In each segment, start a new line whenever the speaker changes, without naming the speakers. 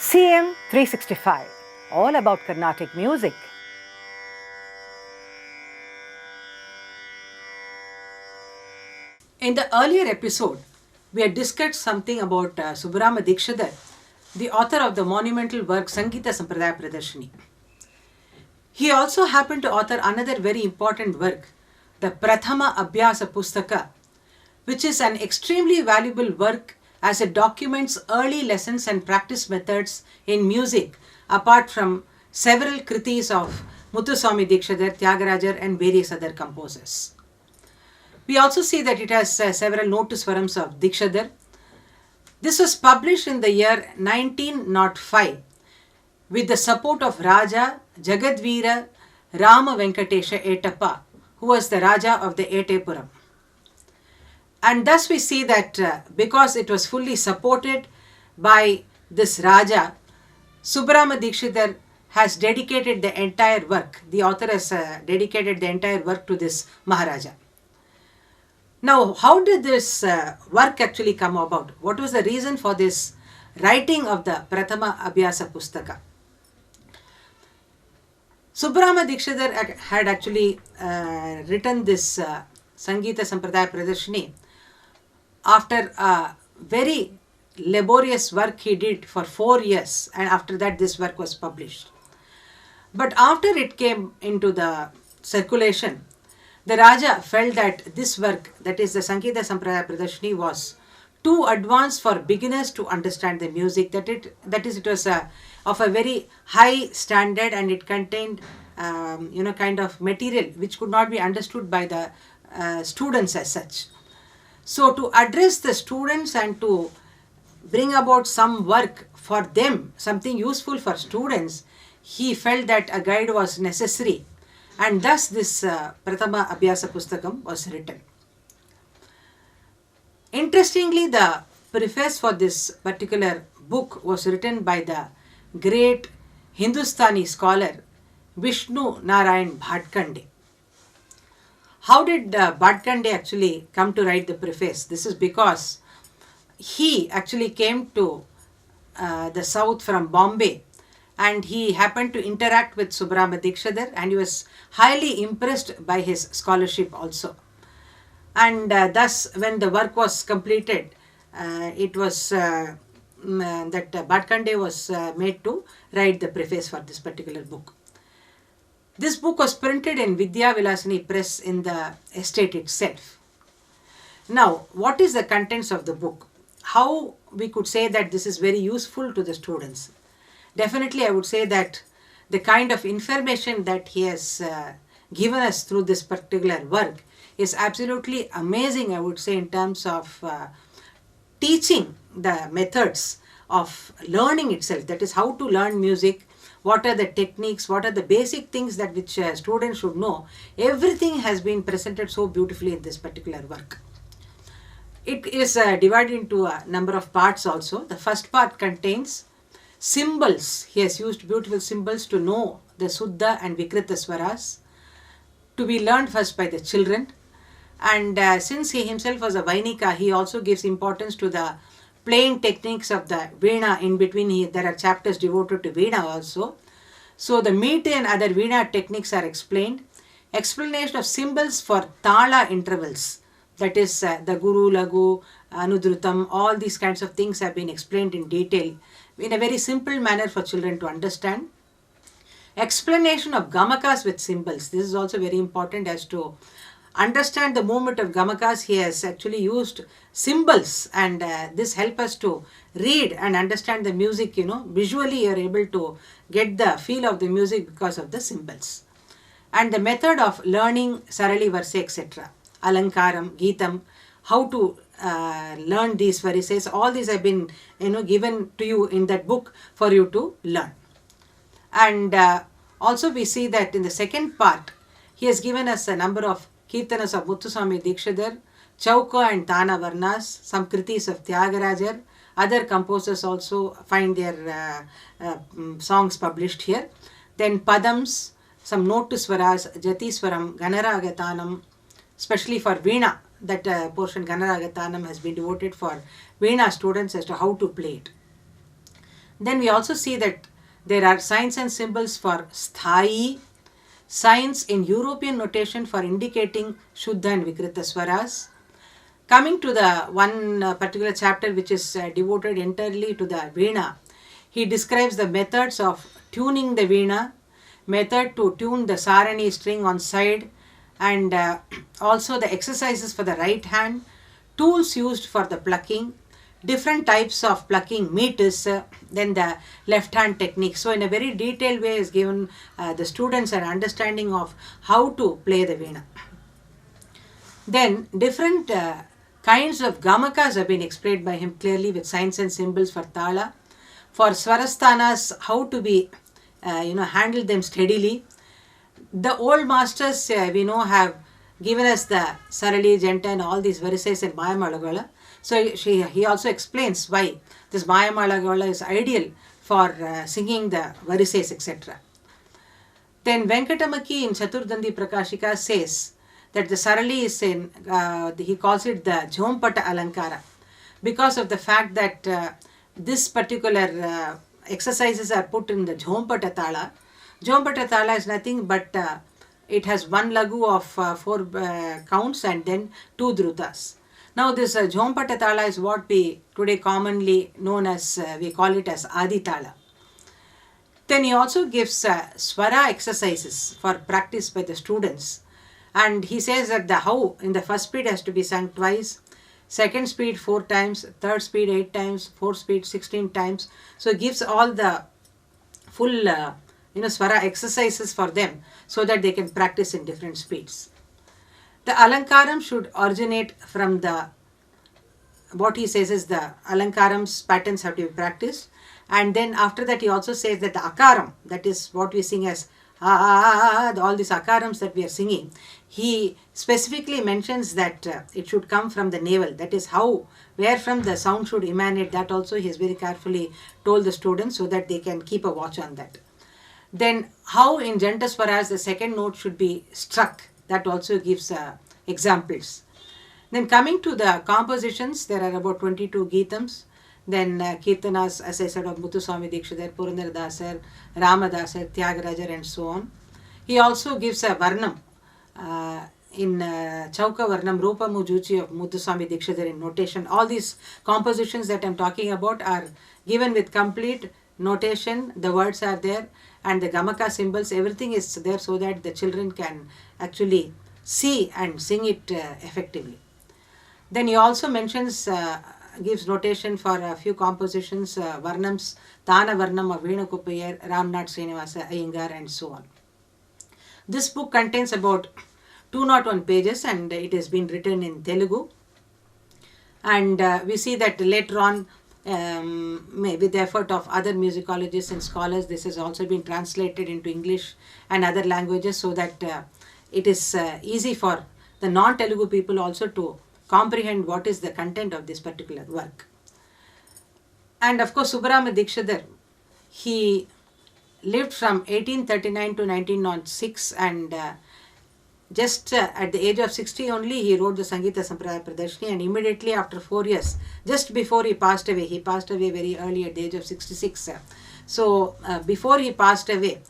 CM 365, all about Carnatic music.
In the earlier episode, we had discussed something about Subbarama Dikshidhar, the author of the monumental work Sangeetha Sampradaya Pradarshini. He also happened to author another very important work, the Prathama Abhyasa Pusthaka, which is an extremely valuable work as it documents early lessons and practice methods in music, apart from several kritis of Muthuswami Dikshidhar, Tyagarajar and various other composers. We also see that it has several notus swarams of Dikshidhar. This was published in the year 1905 with the support of Raja Jagadveera Rama Venkatesha Etappa, who was the Raja of the Etepuram. And thus we see that because it was fully supported by this Raja, Subbarama Dikshidhar has dedicated the entire work. The author has dedicated the entire work to this Maharaja. Now, how did this work actually come about? What was the reason for this writing of the Prathama Abhyasa Pustaka? Subbarama Dikshidhar had actually written this Sangeetha Sampradaya Pradarshini after a very laborious work he did for 4 years, and after that this work was published. But after it came into the circulation, the Raja felt that this work, that is the Sangeetha Sampradaya Pradarshini, was too advanced for beginners to understand the music, it was of a very high standard, and it contained kind of material which could not be understood by the students as such. So to address the students and to bring about some work for them, something useful for students, he felt that a guide was necessary, and thus this Prathama Abhyasa Pustakam was written. Interestingly, the preface for this particular book was written by the great Hindustani scholar Vishnu Narayan Bhatkande. How did Bhatkande actually come to write the preface? This is because he actually came to the south from Bombay, and he happened to interact with Subbarama Dikshidhar, and he was highly impressed by his scholarship also. And thus when the work was completed, it was that Bhatkande was made to write the preface for this particular book. This book was printed in Vidya Vilasini Press in the estate itself. Now, what is the contents of the book? How we could say that this is very useful to the students? Definitely, I would say that the kind of information that he has given us through this particular work is absolutely amazing, I would say, in terms of teaching the methods of learning itself. That is, how to learn music, what are the techniques, what are the basic things that which students should know. Everything has been presented so beautifully in this particular work. It is divided into a number of parts also. The first part contains symbols. He has used beautiful symbols to know the Suddha and Vikrita Swaras, to be learned first by the children. And since he himself was a Vainika, he also gives importance to the playing techniques of the Veena. In between, there are chapters devoted to Veena also. So the meter and other Veena techniques are explained. Explanation of symbols for Tala intervals. That is the Guru, Lagu, Anudrutam, all these kinds of things have been explained in detail in a very simple manner for children to understand. Explanation of Gamakas with symbols. This is also very important. As to understand the movement of Gamakas, he has actually used symbols, and this helps us to read and understand the music. Visually you are able to get the feel of the music because of the symbols. And the method of learning Sarali Varse, etc. Alankaram, Geetam, how to learn these verses, all these have been given to you in that book for you to learn. And also we see that in the second part, he has given us a number of Kirtanas of Muthuswami Dikshidhar, Chauka and Tana Varnas, some kritis of Tyagarajar. Other composers also find their songs published here. Then Padams, some notus swaras, Jatiswaram, Ganaragatanam, especially for Veena. That portion Ganaragatanam has been devoted for Veena students as to how to play it. Then we also see that there are signs and symbols for sthayi, signs in European notation for indicating Shuddha and Vikrita Swaras. Coming to the one particular chapter which is devoted entirely to the Veena, he describes the methods of tuning the Veena, method to tune the Sarani string on side, and also the exercises for the right hand, tools used for the plucking, different types of plucking meters, then the left hand technique. So in a very detailed way is given the students an understanding of how to play the Veena. Then different kinds of gamakas have been explained by him clearly with signs and symbols for tala. For swarasthanas, how to be handle them steadily. The old masters we know have given us the Sarali, Janta and all these verses in Mayamalagala. So he also explains why this Mayamalagala is ideal for singing the verses, etc. Then Venkatamaki in Chaturdandi Prakashika says that the Sarali is in, he calls it the Jhompata Alankara, because of the fact that this particular exercises are put in the Jhompata Tala. Jhompata Tala is nothing but it has one lagu of 4 counts and then 2 drutas. Now this Jhompata Tala is what we today commonly known as, we call it as Adi Tala. Then he also gives Swara exercises for practice by the students. And he says that the how in the first speed has to be sung twice, second speed 4 times, third speed 8 times, fourth speed 16 times. So he gives all the full Swara exercises for them so that they can practice in different speeds. The Alankaram should originate from the, what he says is the Alankaram's patterns have to be practiced. And then after that he also says that the Akaram, that is what we sing as all these Akarams that we are singing, he specifically mentions that it should come from the navel. That is how, where from the sound should emanate. That also he has very carefully told the students so that they can keep a watch on that. Then how in Jantaswaras the second note should be struck. That also gives examples. Then coming to the compositions, there are about 22 Geetams. Then Kirtanas, as I said, of Muthuswami Dikshidhar, Purandaradasar, Ramadasar, Tyagarajar and so on. He also gives a Varnam in Chauka Varnam, Rupa Mujuchi of Muthuswami Dikshidhar in notation. All these compositions that I am talking about are given with complete notation. The words are there and the Gamaka symbols, everything is there so that the children can actually see and sing it effectively. Then he also mentions, gives notation for a few compositions, Varnams, Tana Varnam of Veenu Kuppayar, Ramnath Srinivasa Iyengar and so on. This book contains about 201 pages and it has been written in Telugu. And we see that later on, with the effort of other musicologists and scholars, this has also been translated into English and other languages so that it is easy for the non-Telugu people also to comprehend what is the content of this particular work. And of course, Subbarama Dikshidhar, he lived from 1839 to 1906 and just at the age of 60 only he wrote the Sangeetha Sampradaya Pradarshini, and immediately after 4 years, just before he passed away very early at the age of 66. So before he passed away,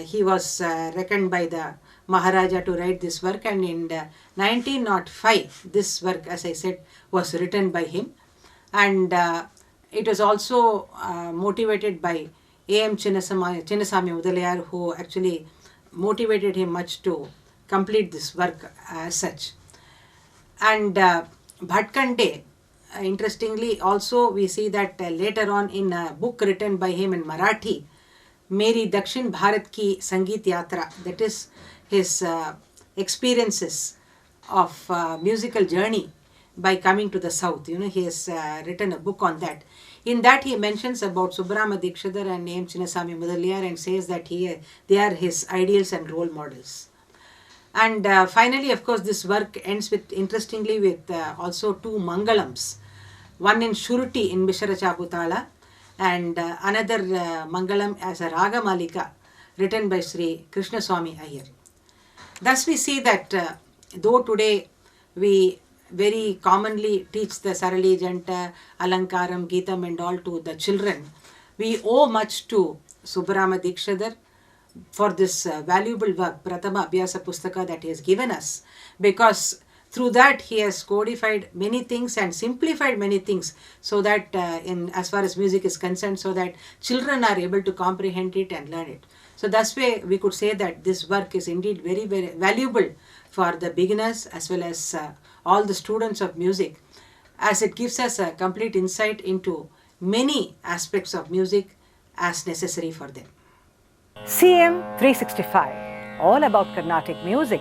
he was reckoned by the Maharaja to write this work, and in 1905 this work, as I said, was written by him, and it was also motivated by A.M. Chinnasamy Udalayar, who actually motivated him much to complete this work as such. And Bhatkande, interestingly also we see that later on in a book written by him in Marathi, Meri Dakshin Bharat Ki Sangeet Yatra, that is his experiences of musical journey by coming to the south. He has written a book on that. In that he mentions about Subbarama Dikshidhar and A.M. Chinnasamy Udalayar and says that they are his ideals and role models. And finally, of course, this work ends with, interestingly, with also 2 Mangalams. One in Shuruti in Mishra Chaputala and another Mangalam as a Raga Malika written by Sri Krishnaswamy Iyer. Thus we see that though today we very commonly teach the Sarali, Janta, Alankaram, Geetam and all to the children, We owe much to Subbarama Dikshadhar for this valuable work, Prathama Abhyasa Pustaka, that he has given us, because through that he has codified many things and simplified many things, so that in as far as music is concerned, so that children are able to comprehend it and learn it. So thus way we could say that this work is indeed very, very valuable for the beginners as well as all the students of music, as it gives us a complete insight into many aspects of music as necessary for them.
CM 365, all about Carnatic music.